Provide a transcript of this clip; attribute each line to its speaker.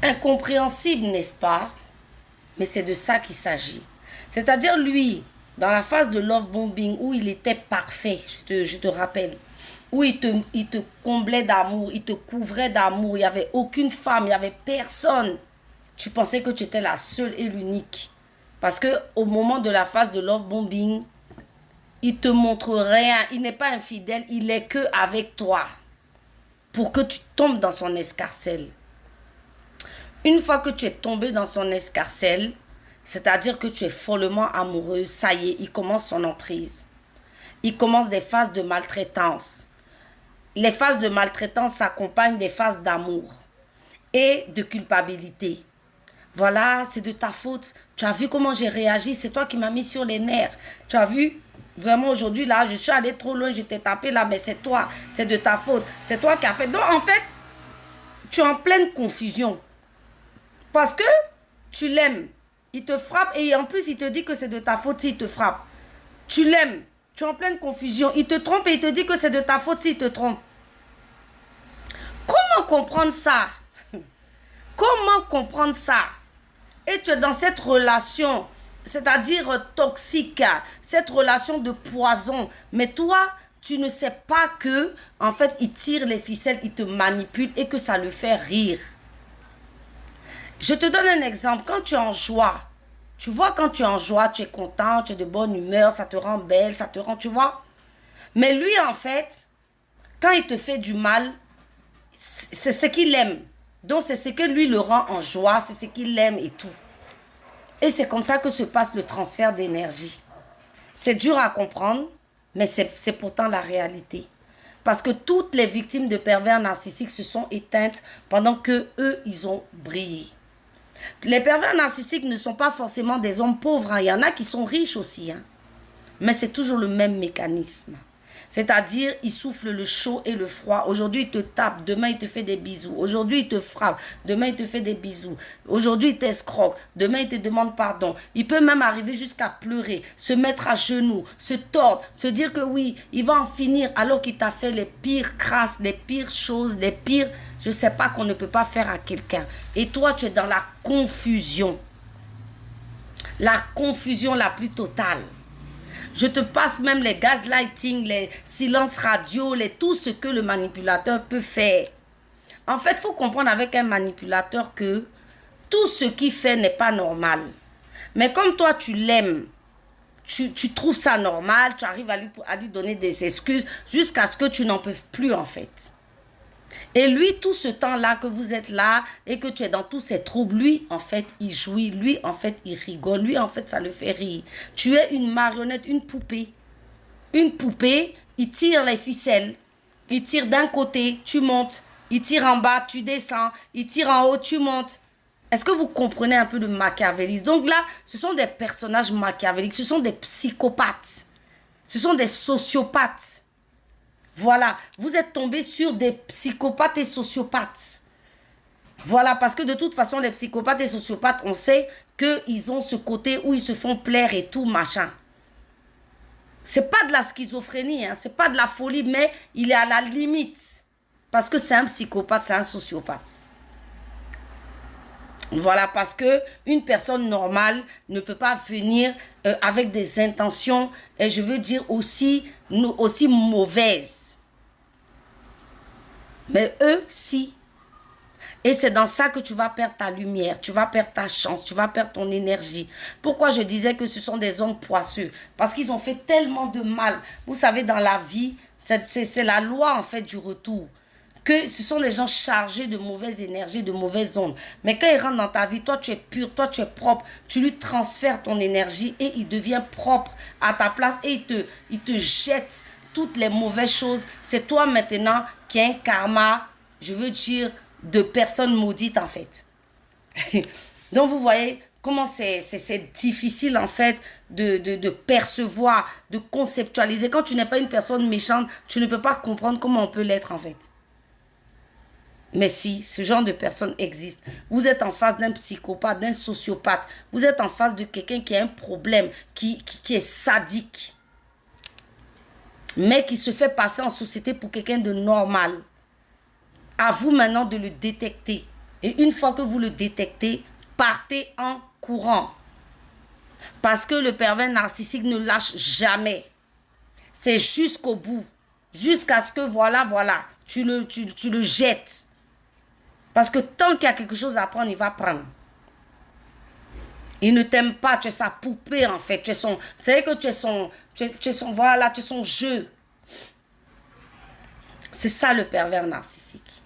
Speaker 1: Incompréhensible, n'est-ce pas? Mais c'est de ça qu'il s'agit. C'est-à-dire lui, dans la phase de love bombing, où il était parfait, je te rappelle, où il te comblait d'amour, il te couvrait d'amour, il n'y avait aucune femme, il n'y avait personne. Tu pensais que tu étais la seule et l'unique. Parce que au moment de la phase de love bombing, il te montre rien, il n'est pas infidèle, il est que avec toi pour que tu tombes dans son escarcelle. Une fois que tu es tombé dans son escarcelle, c'est-à-dire que tu es follement amoureuse, ça y est, il commence son emprise. Il commence des phases de maltraitance. Les phases de maltraitance s'accompagnent des phases d'amour et de culpabilité. Voilà, c'est de ta faute. Tu as vu comment j'ai réagi, c'est toi qui m'as mis sur les nerfs. Tu as vu, vraiment aujourd'hui là, je suis allée trop loin, je t'ai tapé là, mais c'est toi, c'est de ta faute. C'est toi qui as fait. Donc en fait, tu es en pleine confusion. Parce que tu l'aimes. Il te frappe et en plus il te dit que c'est de ta faute s'il te frappe. Tu l'aimes. Tu es en pleine confusion. Il te trompe et il te dit que c'est de ta faute s'il te trompe. Comment comprendre ça? Comment comprendre ça? Et tu es dans cette relation, c'est-à-dire toxique, cette relation de poison. Mais toi, tu ne sais pas que, en fait, il tire les ficelles, il te manipule et que ça le fait rire. Je te donne un exemple. Quand tu es en joie, tu vois, quand tu es en joie, tu es content, tu es de bonne humeur, ça te rend belle, ça te rend, tu vois. Mais lui, en fait, quand il te fait du mal, c'est ce qu'il aime. Donc, c'est ce que lui le rend en joie, c'est ce qu'il aime et tout. Et c'est comme ça que se passe le transfert d'énergie. C'est dur à comprendre, mais c'est pourtant la réalité. Parce que toutes les victimes de pervers narcissiques se sont éteintes pendant que eux, ils ont brillé. Les pervers narcissiques ne sont pas forcément des hommes pauvres, hein. Il y en a qui sont riches aussi, hein. Mais c'est toujours le même mécanisme. C'est-à-dire, il souffle le chaud et le froid. Aujourd'hui, il te tape. Demain, il te fait des bisous. Aujourd'hui, il te frappe. Demain, il te fait des bisous. Aujourd'hui, il t'escroque. Demain, il te demande pardon. Il peut même arriver jusqu'à pleurer, se mettre à genoux, se tordre, se dire que oui, il va en finir alors qu'il t'a fait les pires crasses, les pires choses, les pires... Je ne sais pas qu'on ne peut pas faire à quelqu'un. Et toi, tu es dans la confusion. La confusion la plus totale. Je te passe même les gaslighting, les silences radio, tout ce que le manipulateur peut faire. En fait, il faut comprendre avec un manipulateur que tout ce qu'il fait n'est pas normal. Mais comme toi, tu l'aimes, tu trouves ça normal, tu arrives à lui donner des excuses jusqu'à ce que tu n'en peux plus en fait. Et lui, tout ce temps-là que vous êtes là et que tu es dans tous ces troubles, lui, en fait, il jouit. Lui, en fait, il rigole. Lui, en fait, ça le fait rire. Tu es une marionnette, une poupée. Une poupée, il tire les ficelles. Il tire d'un côté, tu montes. Il tire en bas, tu descends. Il tire en haut, tu montes. Est-ce que vous comprenez un peu le machiavélisme? Donc là, ce sont des personnages machiavéliques. Ce sont des psychopathes. Ce sont des sociopathes. Voilà, vous êtes tombé sur des psychopathes et sociopathes. Voilà, parce que de toute façon, les psychopathes et sociopathes, on sait qu'ils ont ce côté où ils se font plaire et tout, machin. C'est pas de la schizophrénie, hein, c'est pas de la folie, mais il est à la limite. Parce que c'est un psychopathe, c'est un sociopathe. Voilà, parce que une personne normale ne peut pas venir avec des intentions, et je veux dire aussi mauvaises. Mais eux, si. Et c'est dans ça que tu vas perdre ta lumière, tu vas perdre ta chance, tu vas perdre ton énergie. Pourquoi je disais que ce sont des hommes poisseux? Parce qu'ils ont fait tellement de mal. Vous savez, dans la vie, c'est la loi en fait du retour. Que ce sont des gens chargés de mauvaises énergies, de mauvaises ondes. Mais quand ils rentrent dans ta vie, toi tu es pur, toi tu es propre, tu lui transfères ton énergie et il devient propre à ta place et il te jette toutes les mauvaises choses. C'est toi maintenant qui as un karma, je veux dire, de personnes maudites en fait. Donc vous voyez comment c'est difficile en fait de percevoir, de conceptualiser. Quand tu n'es pas une personne méchante, tu ne peux pas comprendre comment on peut l'être en fait. Mais si, ce genre de personnes existe. Vous êtes en face d'un psychopathe, d'un sociopathe. Vous êtes en face de quelqu'un qui a un problème, qui est sadique. Mais qui se fait passer en société pour quelqu'un de normal. À vous maintenant de le détecter. Et une fois que vous le détectez, partez en courant. Parce que le pervers narcissique ne lâche jamais. C'est jusqu'au bout. Jusqu'à ce que, voilà, tu le jettes. Parce que tant qu'il y a quelque chose à prendre, il va prendre. Il ne t'aime pas, tu es sa poupée en fait. Tu es son, c'est que tu es son jeu. C'est ça le pervers narcissique.